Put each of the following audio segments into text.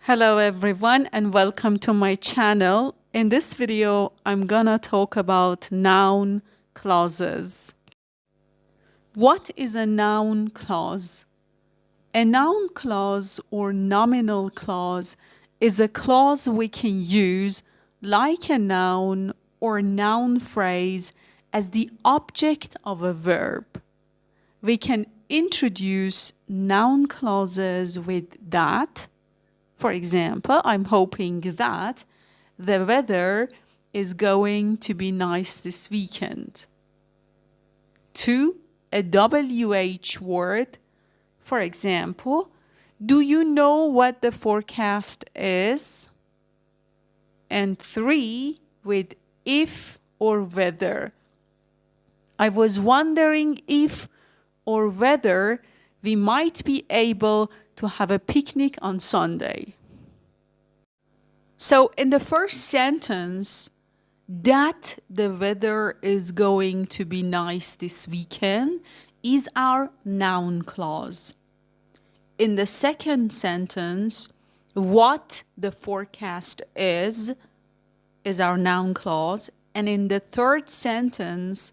Hello everyone and welcome to my channel. In this video, I'm gonna talk about noun clauses. What is a noun clause? A noun clause or nominal clause is a clause we can use like a noun or noun phrase as the object of a verb. We can introduce noun clauses with that. For example, I'm hoping that the weather is going to be nice this weekend. To a WH word, for example, do you know what the forecast is? And 3 with if or whether. I was wondering if or whether we might be able to have a picnic on Sunday. So in the first sentence, that the weather is going to be nice this weekend is our noun clause. In the second sentence, what the forecast is our noun clause. And in the third sentence,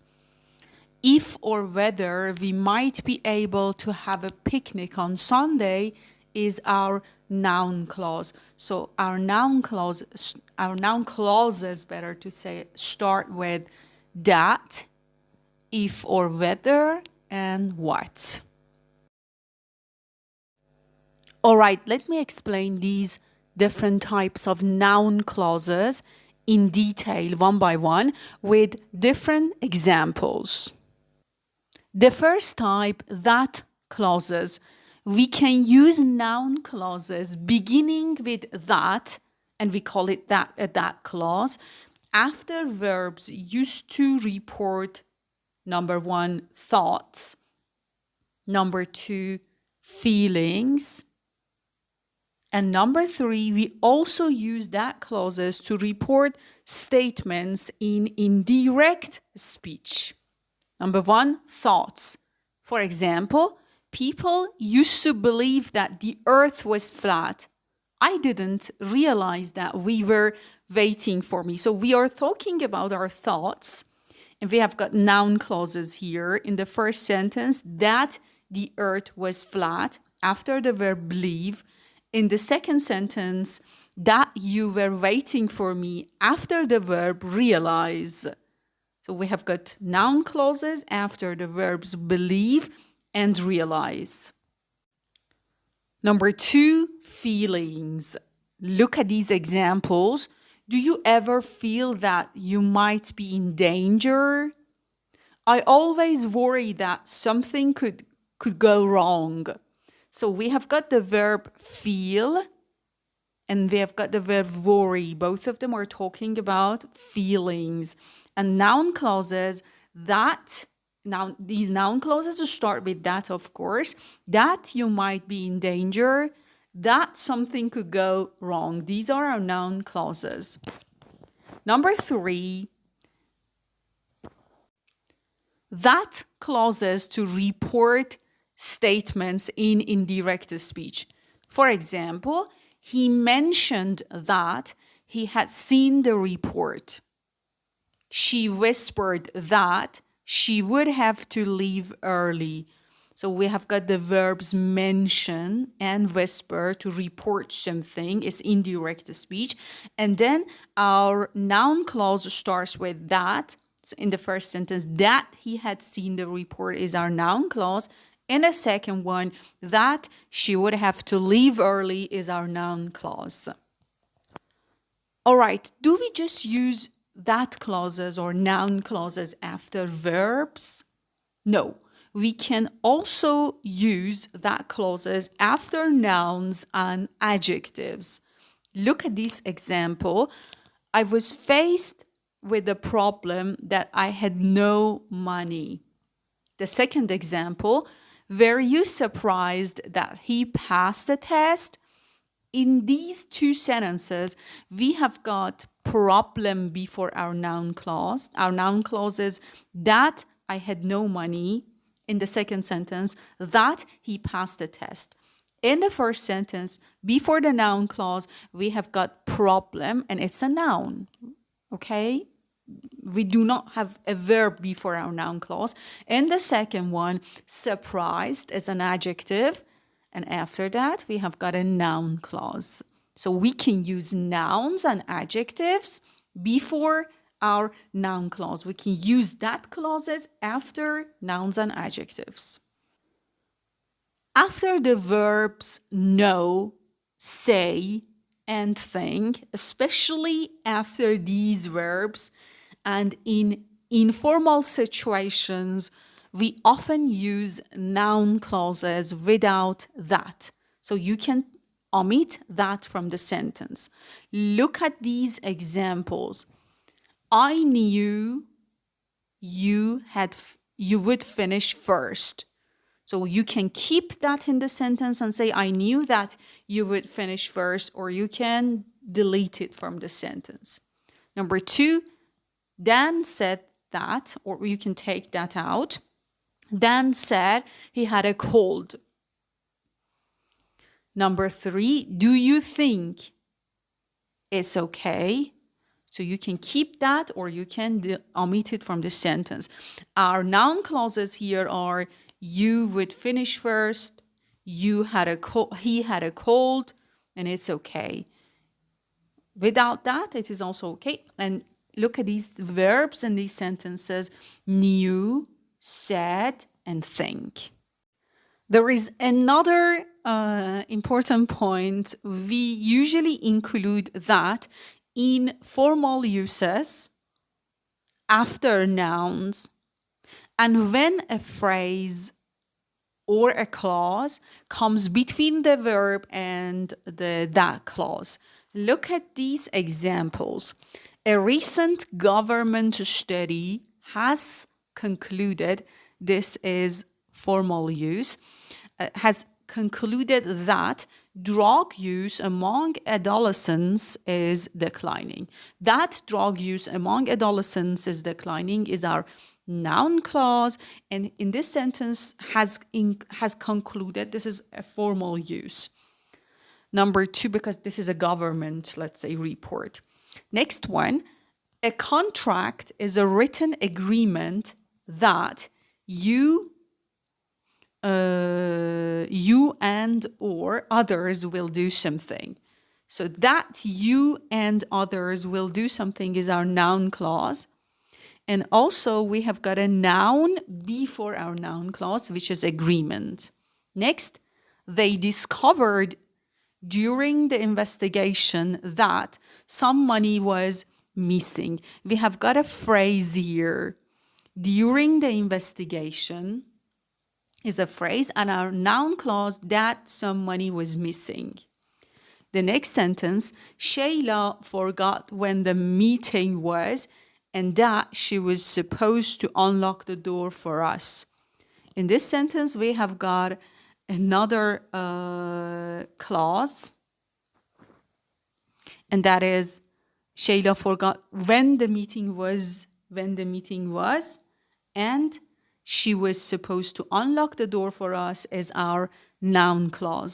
if or whether we might be able to have a picnic on Sunday is our noun clause. So our noun clauses, better to say, start with that, if or whether, and what. All right, let me explain these different types of noun clauses in detail, one by one, with different examples. The first type, that clauses. We can use noun clauses beginning with that, and we call it that clause, after verbs used to report number 1, thoughts, number 2, feelings, and number 3, we also use that clauses to report statements in indirect speech. Number 1, thoughts. For example, people used to believe that the earth was flat. I didn't realize that we were waiting for me. So we are talking about our thoughts, and we have got noun clauses here in the first sentence, that the earth was flat, after the verb believe. In the second sentence, that you were waiting for me, after the verb realize. So we have got noun clauses after the verbs believe and realize. Number 2, feelings. Look at these examples. Do you ever feel that you might be in danger? I always worry that something could go wrong. So we have got the verb feel and we have got the verb worry. Both of them are talking about feelings. And noun clauses, these noun clauses start with that, of course, that you might be in danger, that something could go wrong. These are our noun clauses. Number 3, that clauses to report statements in indirect speech. For example, he mentioned that he had seen the report. She whispered that she would have to leave early. So we have got the verbs mention and whisper to report something is indirect speech. And then our noun clause starts with that. So in the first sentence, that he had seen the report is our noun clause. In the second one, that she would have to leave early is our noun clause. All right, do we just use that clauses or noun clauses after verbs? No, we can also use that clauses after nouns and adjectives. Look at this example. I was faced with the problem that I had no money. The second example, were you surprised that he passed the test? In these two sentences, we have got problem before our noun clause. Our noun clause is that I had no money. In the second sentence, that he passed the test. In the first sentence, before the noun clause, we have got problem and it's a noun, okay? We do not have a verb before our noun clause. In the second one, surprised is an adjective. And after that, we have got a noun clause. So we can use nouns and adjectives before our noun clause. We can use that clauses after nouns and adjectives. After the verbs know, say, and think, especially after these verbs and in informal situations, we often use noun clauses without that. So you can omit that from the sentence. Look at these examples. I knew you would finish first. So you can keep that in the sentence and say, I knew that you would finish first, or you can delete it from the sentence. Number 2, Dan said that, or you can take that out. Dan said he had a cold. Number 3, do you think it's okay? So you can keep that or you can omit it from the sentence. Our noun clauses here are you would finish first, he had a cold, and it's okay. Without that, it is also okay. And look at these verbs in these sentences: knew, said, and think. There is another important point. We usually include that in formal uses, after nouns, and when a phrase or a clause comes between the verb and that clause. Look at these examples. A recent government study has concluded, this is formal use, has concluded that drug use among adolescents is declining. That drug use among adolescents is declining is our noun clause, and in this sentence has concluded. This is a formal use. Number 2, because this is a government, let's say, report. Next one, a contract is a written agreement that you and or others will do something. So that you and others will do something is our noun clause. And also we have got a noun before our noun clause, which is agreement. Next, they discovered during the investigation that some money was missing. We have got a phrase here. During the investigation is a phrase, and our noun clause that some money was missing. The next sentence, Shayla forgot when the meeting was and that she was supposed to unlock the door for us. In this sentence, we have got another clause, and that is Shayla forgot when the meeting was, and she was supposed to unlock the door for us as our noun clause.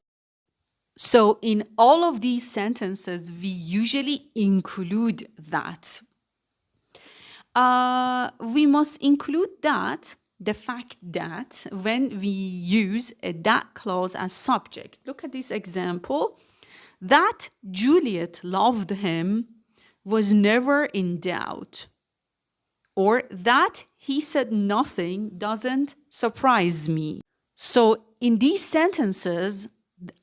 So in all of these sentences, we usually include that. We must include that, the fact that when we use a that clause as subject. Look at this example. That Juliet loved him was never in doubt. Or that he said nothing doesn't surprise me. So in these sentences,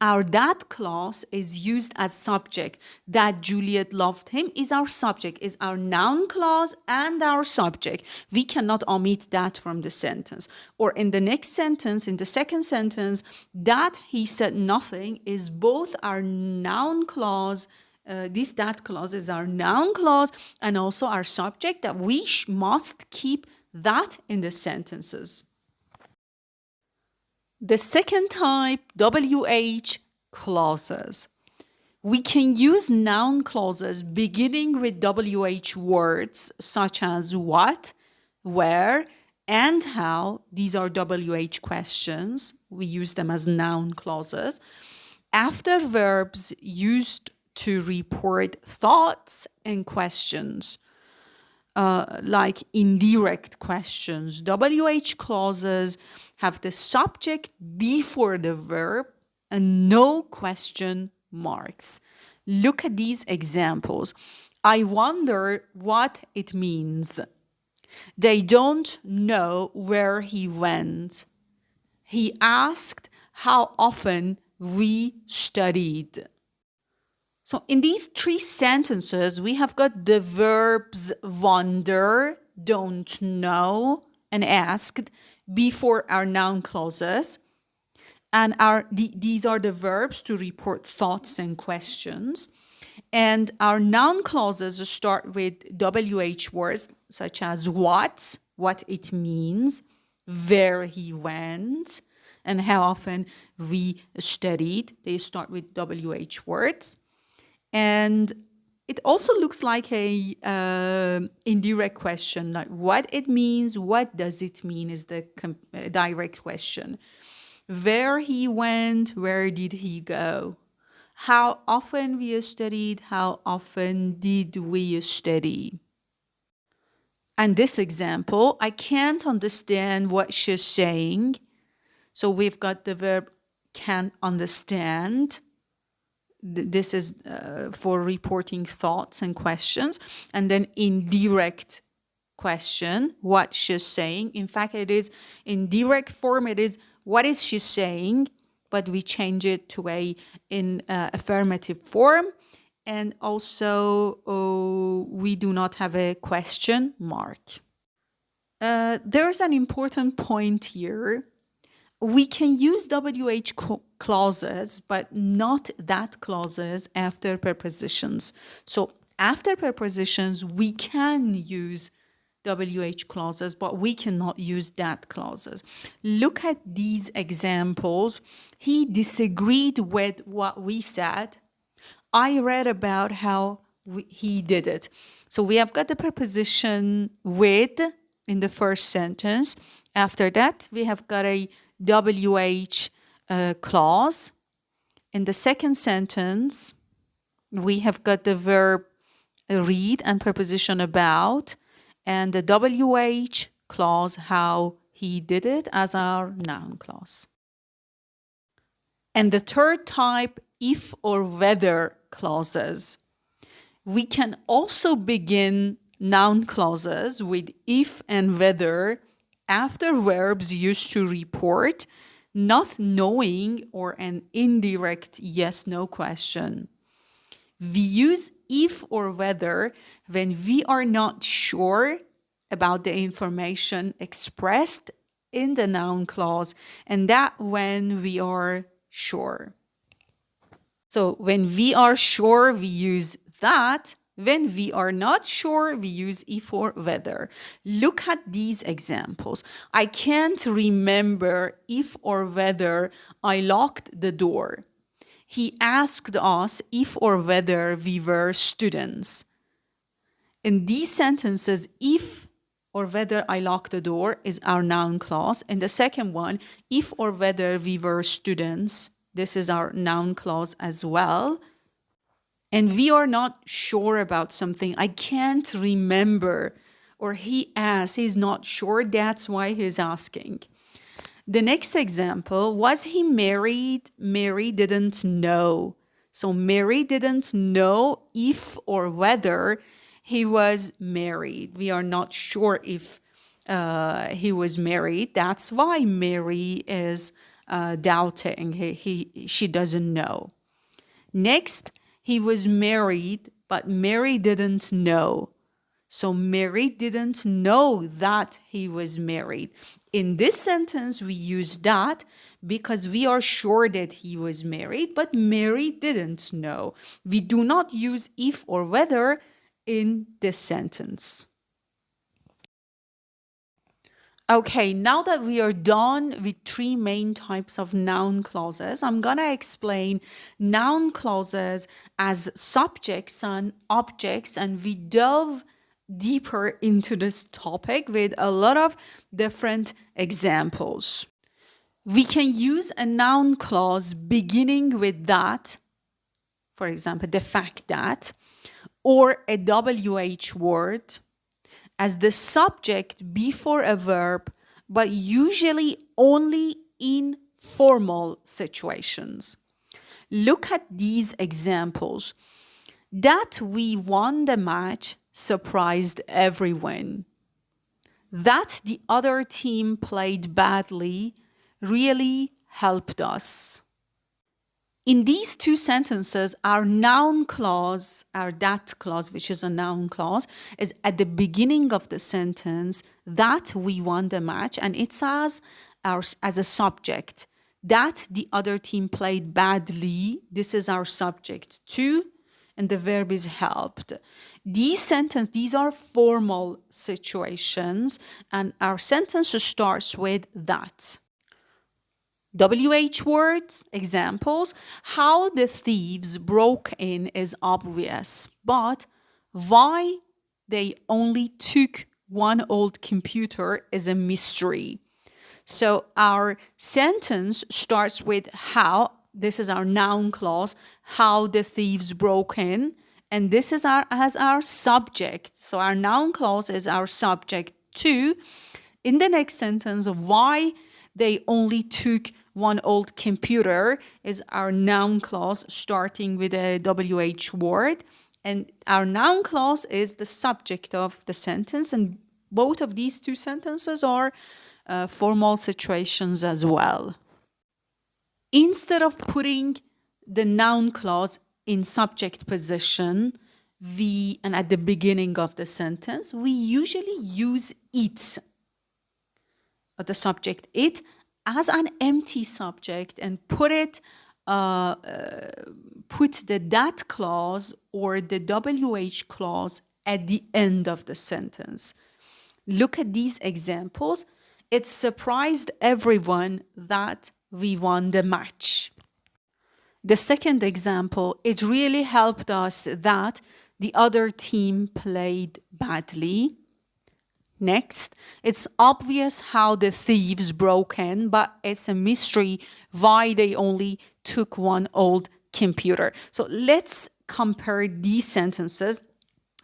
our that clause is used as subject. That Juliet loved him is our subject, is our noun clause and our subject. We cannot omit that from the sentence. Or in the next sentence, in the second sentence, that he said nothing is both our noun clause. This that clause is our noun clause and also our subject, that we must keep that in the sentences. The second type, WH clauses. We can use noun clauses beginning with WH words such as what, where, and how. These are WH questions. We use them as noun clauses. after verbs used to report thoughts and questions, like indirect questions. WH clauses have the subject before the verb and no question marks. Look at these examples. I wonder what it means. They don't know where he went. He asked how often we studied. So in these three sentences, we have got the verbs wonder, don't know, and asked before our noun clauses. And these are the verbs to report thoughts and questions. And our noun clauses start with WH words such as what it means, where he went, and how often we studied. They start with WH words. And it also looks like a indirect question, like what it means, what does it mean is the direct question. Where he went, where did he go? How often we studied, how often did we study? And this example, I can't understand what she's saying. So we've got the verb can't understand. This is for reporting thoughts and questions. And then indirect question, what she's saying. In fact, it is in direct form, it is what is she saying, but we change it to in affirmative form. And also, we do not have a question mark. There's an important point here. We can use WH clauses, but not that clauses after prepositions. So after prepositions, we can use WH clauses, but we cannot use that clauses. Look at these examples. He disagreed with what we said. I read about how he did it. So we have got the preposition with in the first sentence. After that, we have got a WH clause. In the second sentence, we have got the verb read and preposition about, and the WH clause, how he did it, as our noun clause. And the third type, if or whether clauses. We can also begin noun clauses with if and whether after verbs used to report not knowing or an indirect yes-no question. We use if or whether when we are not sure about the information expressed in the noun clause, and that when we are sure. So when we are sure, we use that. When we are not sure, we use if or whether. Look at these examples. I can't remember if or whether I locked the door. He asked us if or whether we were students. In these sentences, if or whether I locked the door is our noun clause. And the second one, if or whether we were students, this is our noun clause as well. And we are not sure about something. I can't remember. Or he asks, he's not sure, that's why he's asking. The next example, was he married? Mary didn't know. So Mary didn't know if or whether he was married. We are not sure if he was married. That's why Mary is doubting. She doesn't know. Next, he was married, but Mary didn't know. So Mary didn't know that he was married. In this sentence, we use that because we are sure that he was married, but Mary didn't know. We do not use if or whether in this sentence. Okay, now that we are done with three main types of noun clauses, I'm going to explain noun clauses as subjects and objects, and we delve deeper into this topic with a lot of different examples. We can use a noun clause beginning with that, for example, the fact that, or a WH word as the subject before a verb, but usually only in formal situations. Look at these examples. That we won the match surprised everyone. That the other team played badly really helped us. In these two sentences, our noun clause, our that clause, which is a noun clause, is at the beginning of the sentence, that we won the match, and it says as a subject. That the other team played badly, this is our subject too, and the verb is helped. These are formal situations, and our sentence starts with that. WH words, examples. How the thieves broke in is obvious, but why they only took one old computer is a mystery. So our sentence starts with how, this is our noun clause, how the thieves broke in, and this is as our subject. So our noun clause is our subject too. In the next sentence, why they only took one old computer is our noun clause starting with a WH word. And our noun clause is the subject of the sentence. And both of these two sentences are formal situations as well. Instead of putting the noun clause in subject position, and at the beginning of the sentence, we usually use it, the subject it, as an empty subject and put the that clause or the WH clause at the end of the sentence. Look at these examples. It surprised everyone that we won the match. The second example, it really helped us that the other team played badly. Next, it's obvious how the thieves broke in, but it's a mystery why they only took one old computer. So let's compare these sentences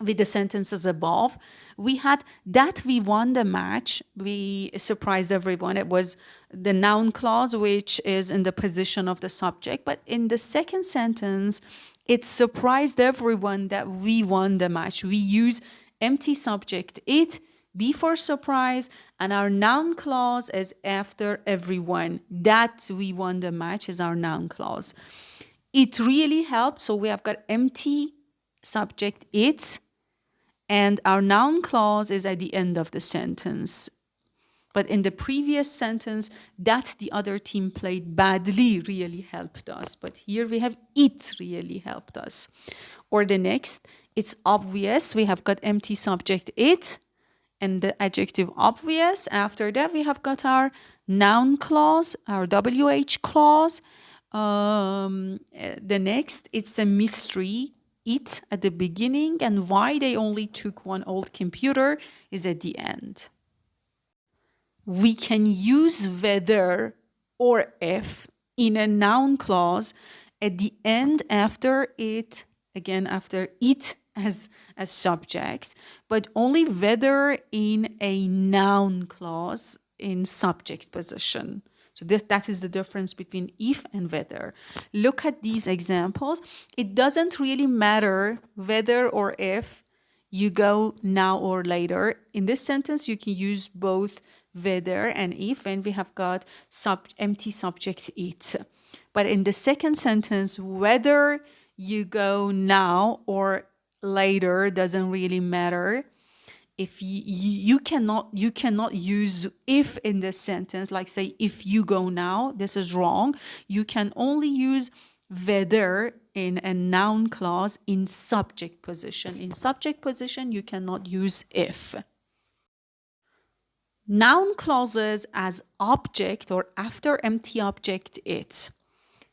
with the sentences above. We had that we won the match. We surprised everyone. It was the noun clause, which is in the position of the subject. But in the second sentence, it surprised everyone that we won the match. We use empty subject it before surprise, and our noun clause is after everyone. That we won the match is our noun clause. It really helps. So we have got empty subject it, and our noun clause is at the end of the sentence. But in the previous sentence, that the other team played badly really helped us. But here we have it really helped us. Or the next, it's obvious. We have got empty subject it and the adjective obvious. After that, we have got our noun clause, our WH clause. The next, it's a mystery. It at the beginning, and why they only took one old computer is at the end. We can use whether or if in a noun clause at the end after it, again after it as subject, but only whether in a noun clause in subject position. So that is the difference between if and whether. Look at these examples. It doesn't really matter whether or if you go now or later. In this sentence, you can use both whether and if, and we have got empty subject it. But in the second sentence, whether you go now or later doesn't really matter. If you cannot use if in this sentence, like say if you go now, this is wrong. You can only use whether in a noun clause in subject position. In subject position, you cannot use if. Noun clauses as object or after empty object it.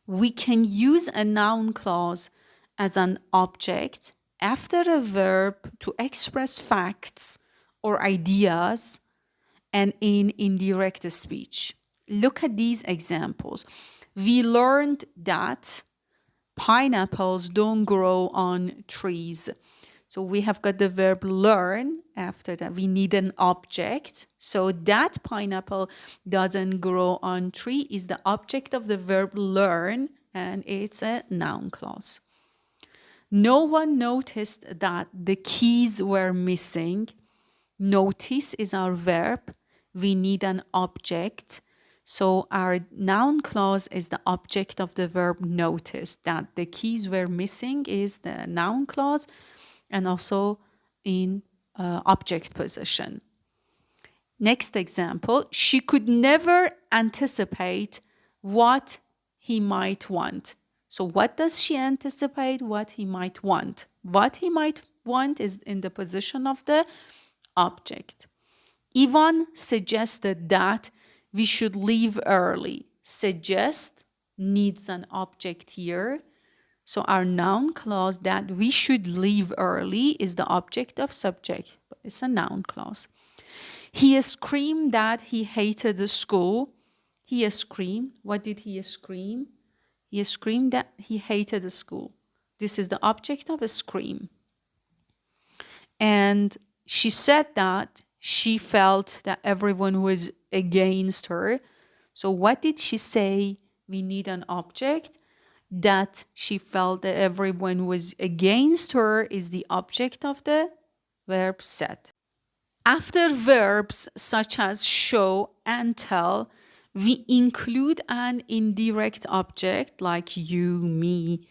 We can use a noun clause as an object after a verb to express facts or ideas and in indirect speech. look at these examples. We learned that pineapples don't grow on trees. So we have got the verb learn. After that, we need an object. So that pineapple doesn't grow on tree is the object of the verb learn, and it's a noun clause. No one noticed that the keys were missing. Notice is our verb. We need an object. So our noun clause is the object of the verb notice. That the keys were missing is the noun clause, and also in object position. Next example, she could never anticipate what he might want. So what does she anticipate? What he might want. What he might want is in the position of the object. Ivan suggested that we should leave early. Suggest needs an object here. So our noun clause that we should leave early is the object of subject. It's a noun clause. He screamed that he hated the school. He screamed. What did he scream? He screamed that he hated the school. This is the object of a scream. And she said that she felt that everyone was against her. So what did she say? We need an object. That she felt that everyone was against her is the object of the verb said. After verbs such as show and tell, we include an indirect object like you, me,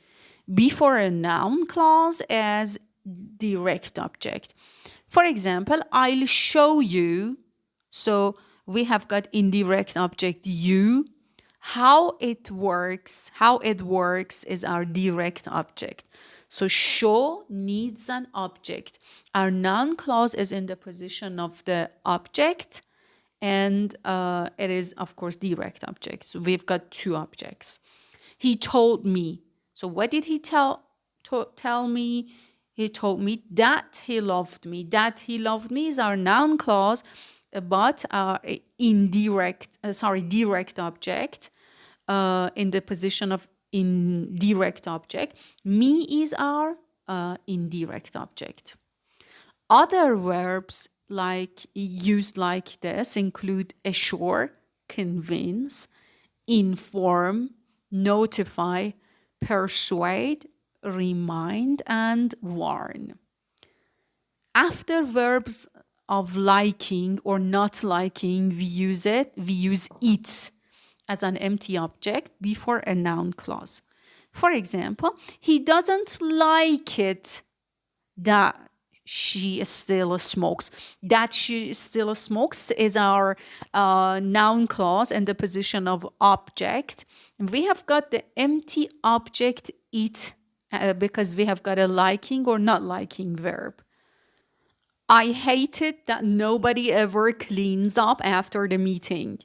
before a noun clause as direct object. For example, I'll show you. So we have got indirect object you. How it works is our direct object. So show needs an object. Our noun clause is in the position of the object, and it is, of course, direct object. So we've got two objects. He told me. So what did he tell me? He told me that he loved me. That he loved me is our noun clause, but our direct object in the position of indirect object. Me is our indirect object. Other verbs used like this include assure, convince, inform, notify, persuade, remind, and warn. After verbs of liking or not liking, we use it as an empty object before a noun clause. For example, he doesn't like it that she still smokes. That she still smokes is our noun clause in the position of object. And we have got the empty object it because we have got a liking or not liking verb. I hated that nobody ever cleans up after the meeting.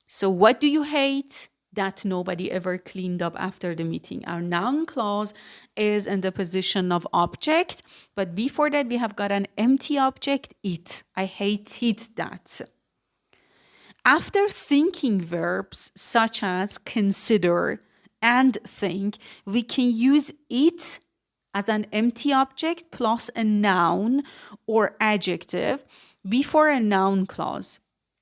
So what do you hate? That nobody ever cleaned up after the meeting. Our noun clause is in the position of object, but before that we have got an empty object, it. I hated that. After thinking verbs such as consider and think, we can use it as an empty object plus a noun or adjective before a noun clause.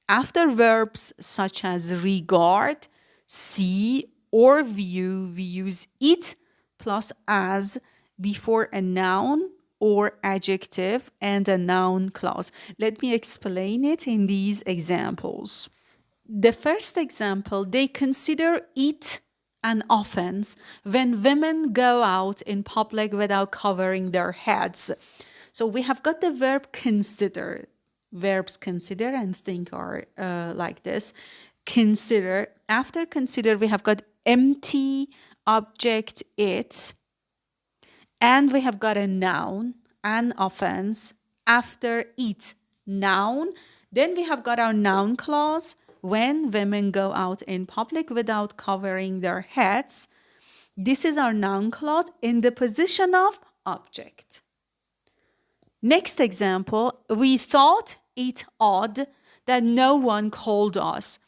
After verbs such as regard, see, or view, we use it plus as before a noun or adjective and a noun clause. Let me explain it in these examples. The first example, they consider it an offense when women go out in public without covering their heads. So we have got the verb consider. Verbs consider and think are like this. Consider. After consider, we have got empty object it. And we have got a noun, an offense. After it, noun. Then we have got our noun clause. When women go out in public without covering their heads. This is our noun clause in the position of object. Next example, we thought it odd that no one called us.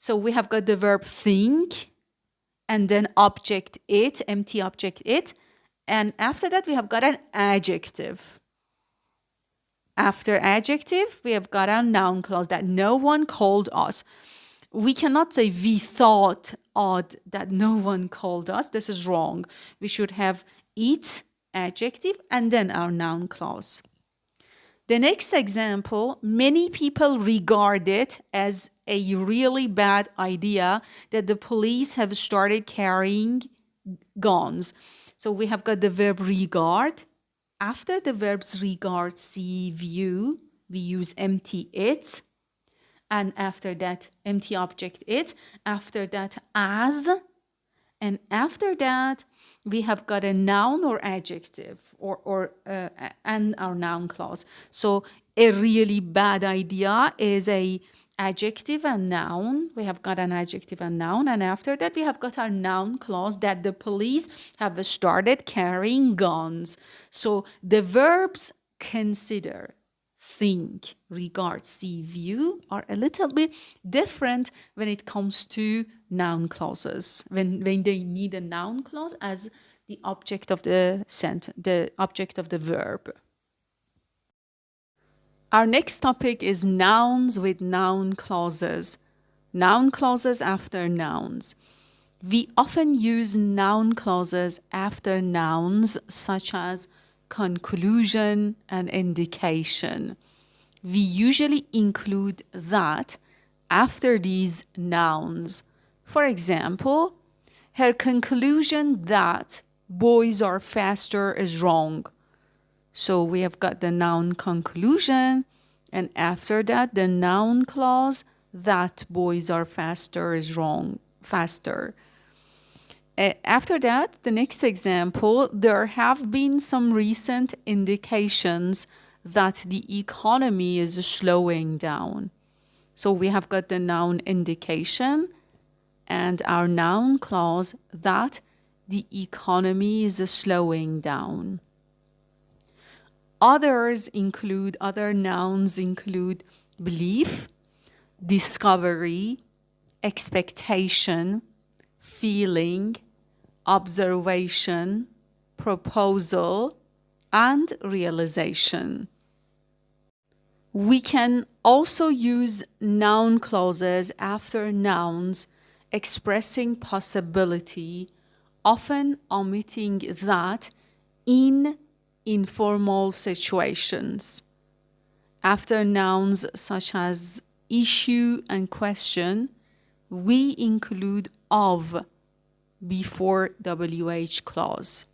So we have got the verb think, and then object it, empty object it. And after that, we have got an adjective. After adjective, we have got a noun clause that no one called us. We cannot say we thought odd that no one called us. This is wrong. We should have it, adjective, and then our noun clause. The next example, many people regard it as a really bad idea that the police have started carrying guns. So we have got the verb regard. After the verbs regard, see, view, we use empty it. And after that, empty object it. After that, as. And after that, we have got a noun or adjective and our noun clause. So a really bad idea is a adjective and noun. We have got an adjective and noun. And after that, we have got our noun clause that the police have started carrying guns. So the verbs consider, think, regard, see, view are a little bit different when it comes to noun clauses. When they need a noun clause as the object of the sentence, the object of the verb. Our next topic is nouns with noun clauses. Noun clauses after nouns. We often use noun clauses after nouns such as conclusion and indication. We usually include that after these nouns. For example, her conclusion that boys are faster is wrong. So we have got the noun conclusion, and after that, the noun clause that boys are faster is wrong, faster. After that, the next example, there have been some recent indications that the economy is slowing down. So we have got the noun indication and our noun clause that the economy is slowing down. Other nouns include belief, discovery, expectation, feeling, observation, proposal, and realization. We can also use noun clauses after nouns expressing possibility, often omitting that in informal situations. After nouns such as issue and question, we include of before WH clause.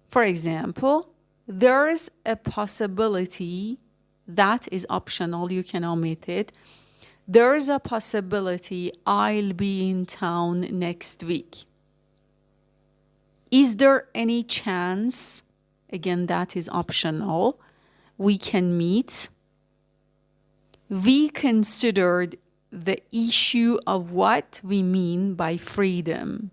For example, there's a possibility that is optional, you can omit it. There's a possibility I'll be in town next week. Is there any chance, again that is optional, we can meet? We considered the issue of what we mean by freedom.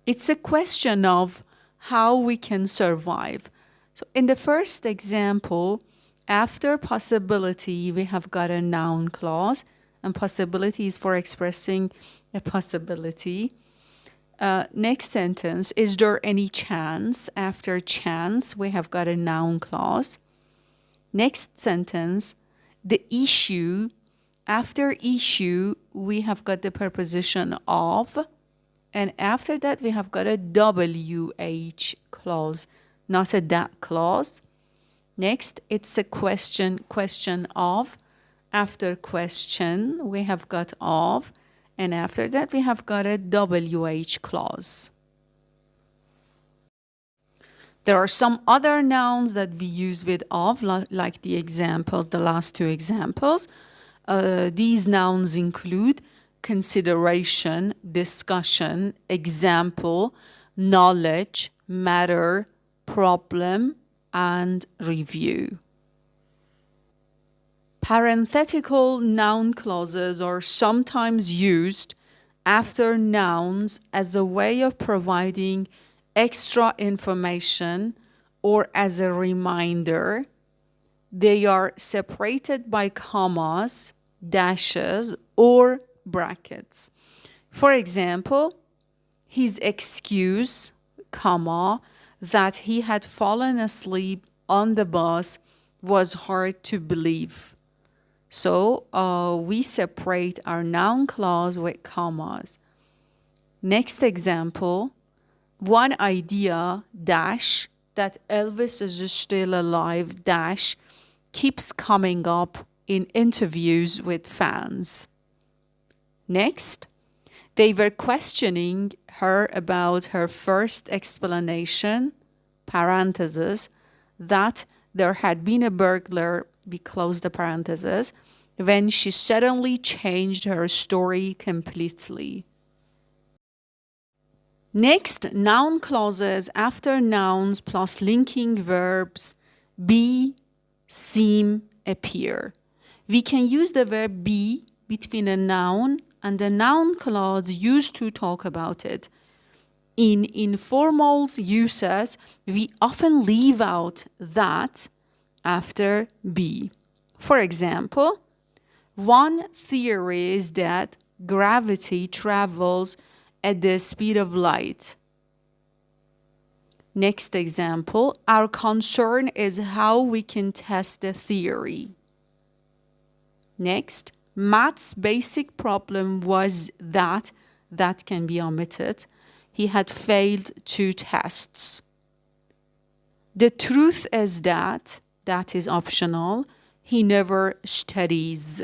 It's a question of how we can survive. So in the first example, after possibility, we have got a noun clause, and possibility is for expressing a possibility. Next sentence, is there any chance? After chance, we have got a noun clause. Next sentence, the issue. After issue, we have got the preposition of, and after that, we have got a WH clause, not a that clause. Next, it's a question of. After question, we have got of, and after that, we have got a WH clause. There are some other nouns that we use with of, like the examples, the last two examples. These nouns include consideration, discussion, example, knowledge, matter, problem, and review. Parenthetical noun clauses are sometimes used after nouns as a way of providing extra information or as a reminder. They are separated by commas, dashes, or brackets. For example, his excuse, comma, that he had fallen asleep on the bus was hard to believe. So we separate our noun clause with commas. Next example, one idea, dash, that Elvis is still alive, dash, keeps coming up in interviews with fans. Next, they were questioning her about her first explanation, parenthesis, that there had been a burglar, we close the parenthesis, when she suddenly changed her story completely. Next, noun clauses after nouns plus linking verbs be, seem, appear. We can use the verb be between a noun and the noun clause used to talk about it. In informal uses, we often leave out that after be. For example, one theory is that gravity travels at the speed of light. Next example, our concern is how we can test the theory. Next, Matt's basic problem was that can be omitted. He had failed 2 tests. The truth is that is optional, he never studies.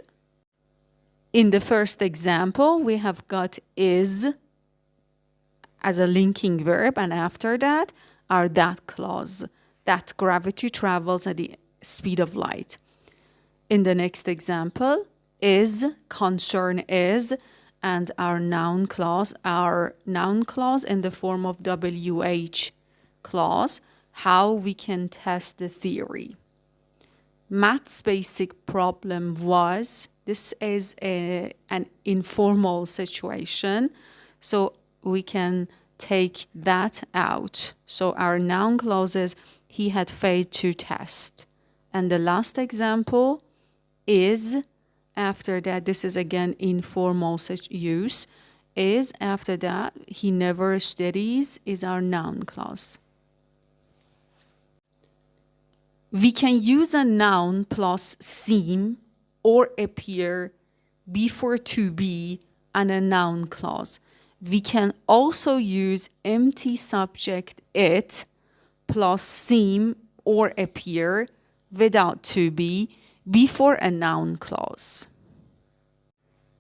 In the first example, we have got is as a linking verb, and after that, our that clause, that gravity travels at the speed of light. In the next example, is, concern is, and our noun clause in the form of WH clause, how we can test the theory. Matt's basic problem was, this is an informal situation, so we can take that out. So our noun clauses, he had failed 2 tests. And the last example is, after that, this is again informal use, is after that, he never studies, is our noun clause. We can use a noun plus seem or appear before to be and a noun clause. We can also use empty subject it plus seem or appear without to be before a noun clause.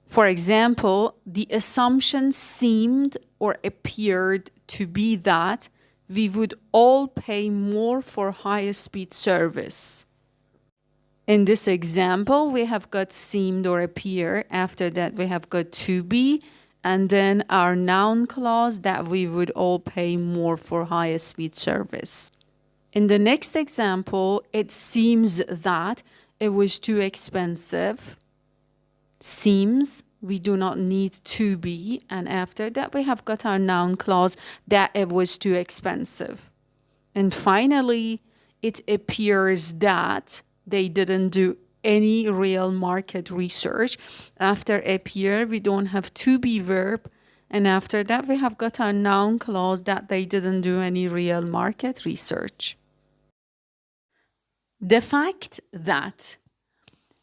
For example, the assumption seemed or appeared to be that we would all pay more for higher speed service. In this example, we have got seemed or appear. After that, we have got to be, and then our noun clause that we would all pay more for higher speed service. In the next example, it seems that it was too expensive. Seems, we do not need to be, and after that we have got our noun clause that it was too expensive. And finally, it appears that they didn't do any real market research. After appear, we don't have to be verb, and after that we have got our noun clause that they didn't do any real market research. The fact that.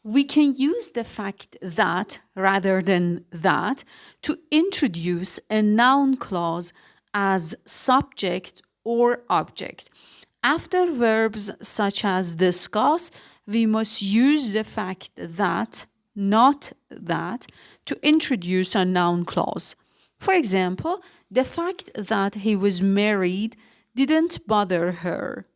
We can use the fact that rather than that to introduce a noun clause as subject or object. After verbs such as discuss, we must use the fact that, not that, to introduce a noun clause. For example, the fact that he was married didn't bother her.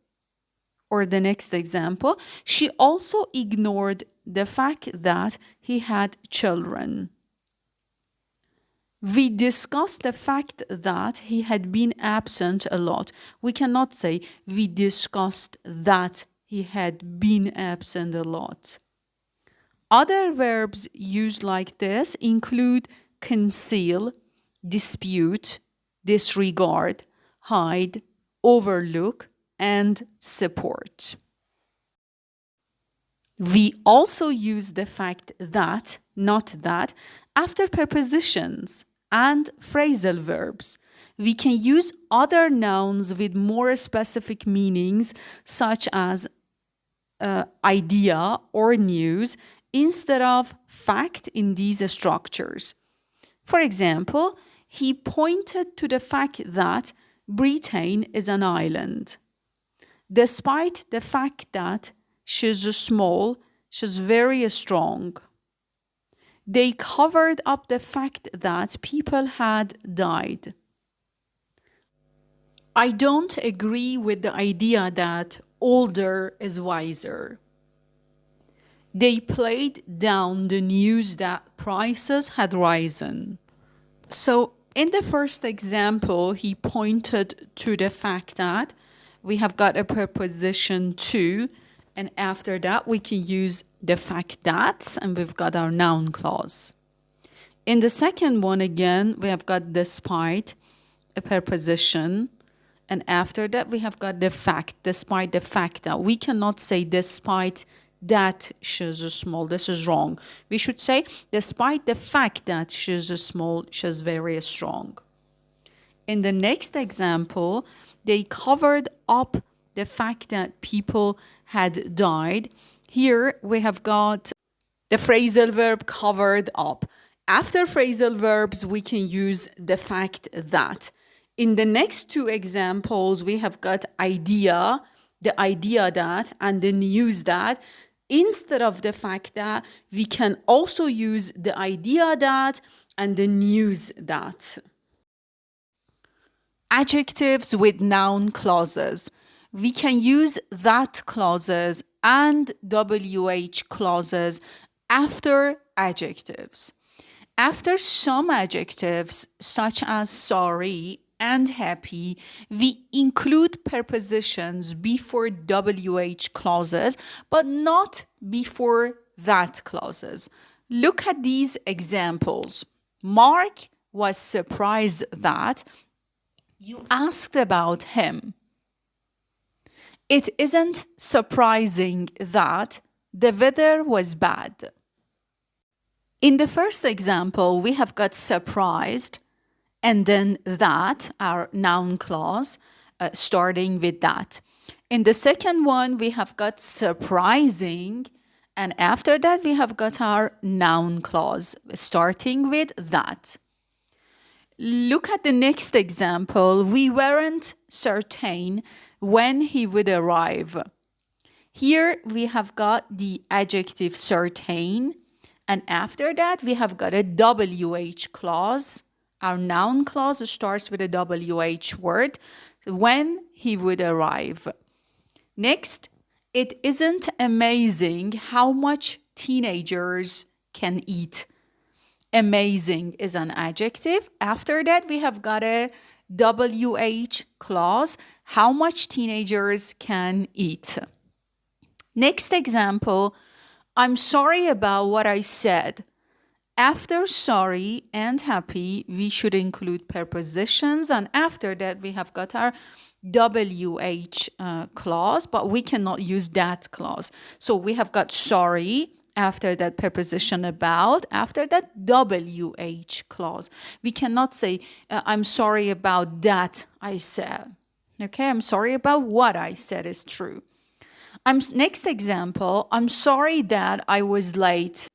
Or the next example, she also ignored the fact that he had children. We discussed the fact that he had been absent a lot. We cannot say we discussed that he had been absent a lot. Other verbs used like this include conceal, dispute, disregard, hide, overlook, and support. We also use the fact that, not that, after prepositions and phrasal verbs. We can use other nouns with more specific meanings, such as idea or news, instead of fact in these structures. For example, he pointed to the fact that Britain is an island. Despite the fact that she's small, she's very strong. They covered up the fact that people had died. I don't agree with the idea that older is wiser. They played down the news that prices had risen. So in the first example, he pointed to the fact that we have got a preposition to, and after that we can use the fact that, and we've got our noun clause. In the second one again, we have got despite, a preposition, and after that we have got the fact, despite the fact that. We cannot say despite that she's small. This is wrong. We should say despite the fact that she's small, she's very strong. In the next example, they covered up the fact that people had died. Here we have got the phrasal verb covered up. After phrasal verbs, we can use the fact that. In the next two examples, we have got idea, the idea that, and the news that. Instead of the fact that, we can also use the idea that and the news that. Adjectives with noun clauses. We can use that clauses and WH clauses after adjectives. After some adjectives, such as sorry and happy, we include prepositions before WH clauses, but not before that clauses. Look at these examples. Mark was surprised that you asked about him. It isn't surprising that the weather was bad. In the first example, we have got surprised, and then that, our noun clause, starting with that. In the second one, we have got surprising, and after that, we have got our noun clause, starting with that. Look at the next example. We weren't certain when he would arrive. Here, we have got the adjective certain, and after that, we have got a WH clause. Our noun clause starts with a WH word, when he would arrive. Next, it isn't amazing how much teenagers can eat. Amazing is an adjective. After that, we have got a WH clause, how much teenagers can eat. Next example, I'm sorry about what I said. After sorry and happy, we should include prepositions, and after that we have got our WH clause, but we cannot use that clause. So we have got sorry, after that preposition about, after that WH clause. We cannot say, I'm sorry about that I said. Okay, I'm sorry about what I said is true. Next example, I'm sorry that I was late.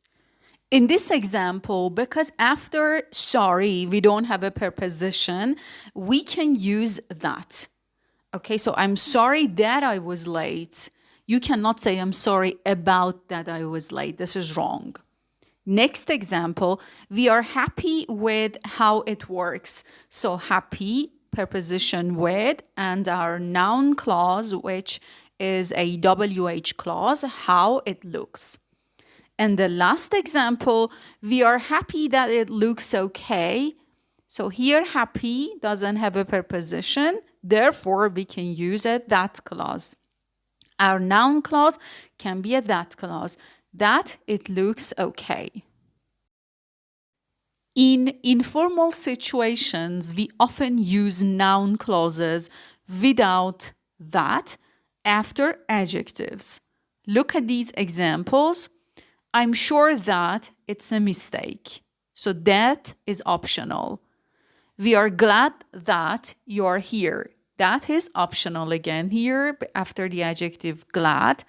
In this example, because after sorry, we don't have a preposition, we can use that. Okay, so I'm sorry that I was late. You cannot say I'm sorry about that I was late. This is wrong. Next example, we are happy with how it works. So happy, preposition with, and our noun clause, which is a WH clause, how it looks. And the last example, we are happy that it looks okay. So here happy doesn't have a preposition, therefore we can use a that clause. Our noun clause can be a that clause, that it looks okay. In informal situations, we often use noun clauses without that after adjectives. Look at these examples. I'm sure that it's a mistake. So that is optional. We are glad that you are here. That is optional again here after the adjective glad.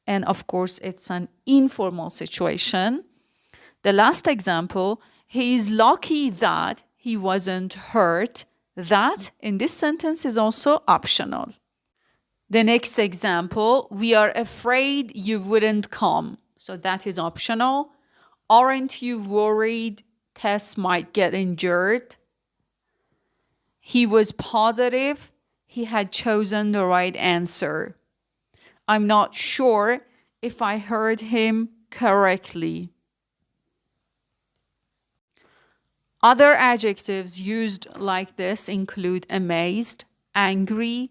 And of course, it's an informal situation. The last example, he is lucky that he wasn't hurt. That in this sentence is also optional. The next example, we are afraid you wouldn't come. So that is optional. Aren't you worried Tess might get injured? He was positive he had chosen the right answer. I'm not sure if I heard him correctly. Other adjectives used like this include amazed, angry,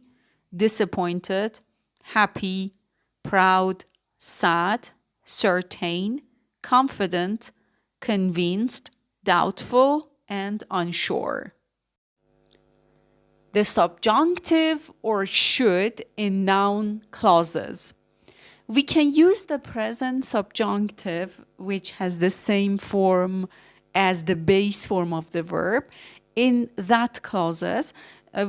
disappointed, happy, proud, sad, certain, confident, convinced, doubtful, and unsure. The subjunctive or should in noun clauses. We can use the present subjunctive, which has the same form as the base form of the verb. In that clauses,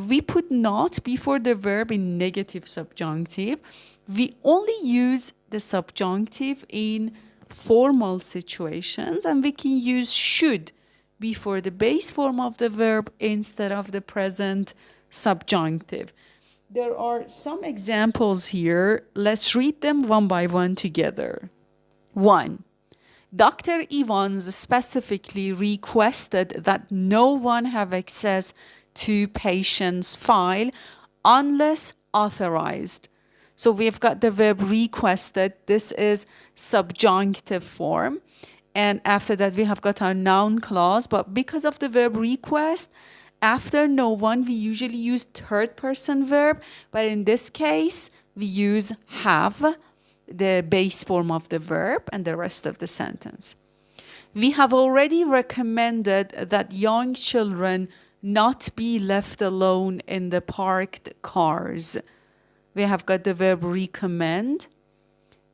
we put not before the verb in negative subjunctive. We only use the subjunctive in formal situations, and we can use should before the base form of the verb instead of the present subjunctive. There are some examples here. Let's read them one by one together. 1. Dr. Evans specifically requested that no one have access to patient's file unless authorized. So we've got the verb requested. This is subjunctive form. And after that, we have got our noun clause. But because of the verb request, after no one, we usually use third person verb. But in this case, we use have, the base form of the verb, and the rest of the sentence. We have already recommended that young children not be left alone in the parked cars. We have got the verb recommend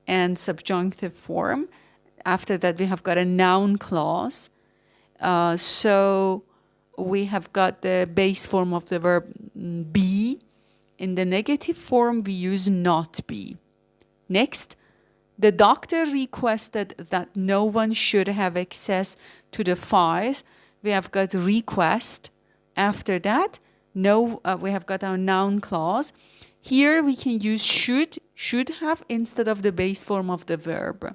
and subjunctive form. After that, we have got a noun clause. So we have got the base form of the verb be. In the negative form, we use not be. Next, the doctor requested that no one should have access to the files. We have got request. After that, we have got our noun clause. Here we can use should have instead of the base form of the verb.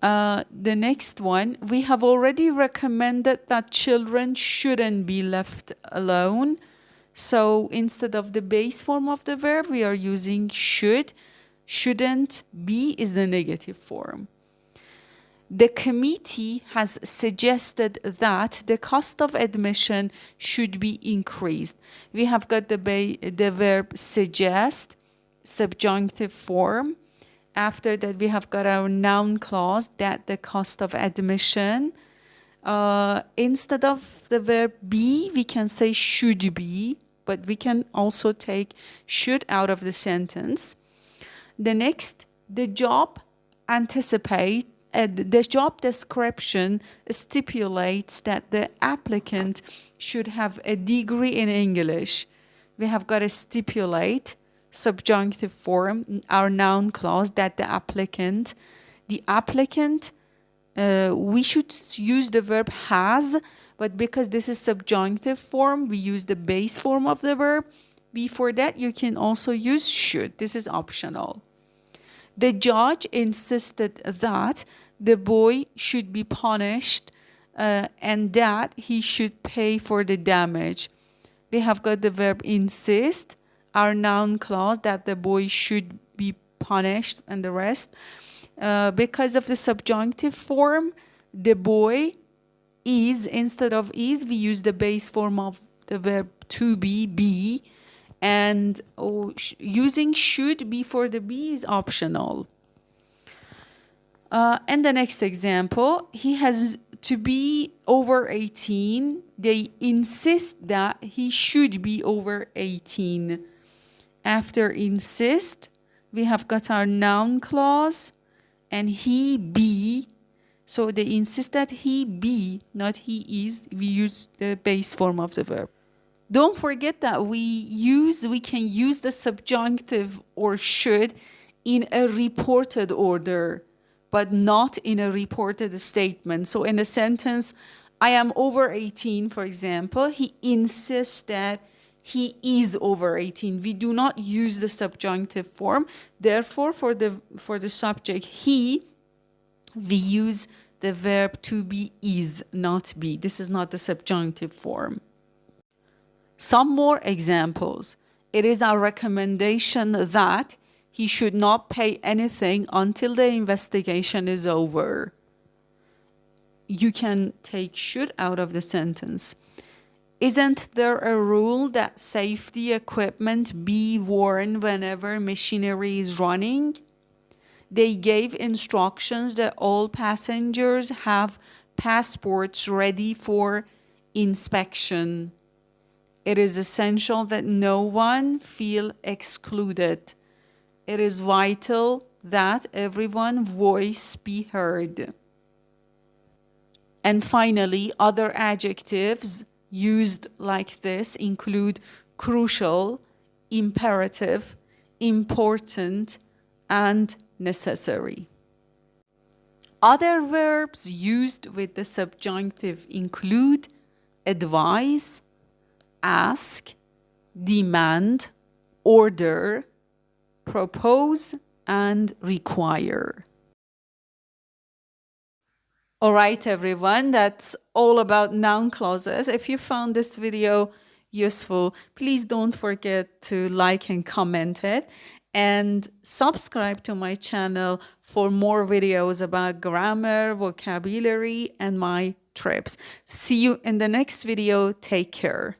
The next one, we have already recommended that children shouldn't be left alone. So instead of the base form of the verb, we are using should. Shouldn't be is the negative form. The committee has suggested that the cost of admission should be increased. We have got the verb suggest, subjunctive form. After that, we have got our noun clause, that the cost of admission. Instead of the verb be, we can say should be, but we can also take should out of the sentence. The next, the job description stipulates that the applicant should have a degree in English. We have got to stipulate, subjunctive form, our noun clause, that the applicant, we should use the verb has, but because this is subjunctive form, we use the base form of the verb. Before that, you can also use should. This is optional. The judge insisted that the boy should be punished and that he should pay for the damage. We have got the verb insist, our noun clause, that the boy should be punished, and the rest. Because of the subjunctive form, the boy is, instead of is, we use the base form of the verb to be, and using should before the be is optional. And the next example, he has to be over 18. They insist that he should be over 18. After insist, we have got our noun clause and he be. So they insist that he be, not he is. We use the base form of the verb. Don't forget that we can use the subjunctive or should in a reported order, but not in a reported statement. So in a sentence, I am over 18, for example, he insists that he is over 18. We do not use the subjunctive form. Therefore, for the subject he, we use the verb to be is, not be. This is not the subjunctive form. Some more examples. It is our recommendation that he should not pay anything until the investigation is over. You can take should out of the sentence. Isn't there a rule that safety equipment be worn whenever machinery is running? They gave instructions that all passengers have passports ready for inspection. It is essential that no one feel excluded. It is vital that everyone's voice be heard. And finally, other adjectives used like this include crucial, imperative, important, and necessary. Other verbs used with the subjunctive include advise, ask, demand, order, propose, and require. All right, everyone, that's all about noun clauses. If you found this video useful, please don't forget to like and comment it, and subscribe to my channel for more videos about grammar, vocabulary, and my trips. See you in the next video. Take care.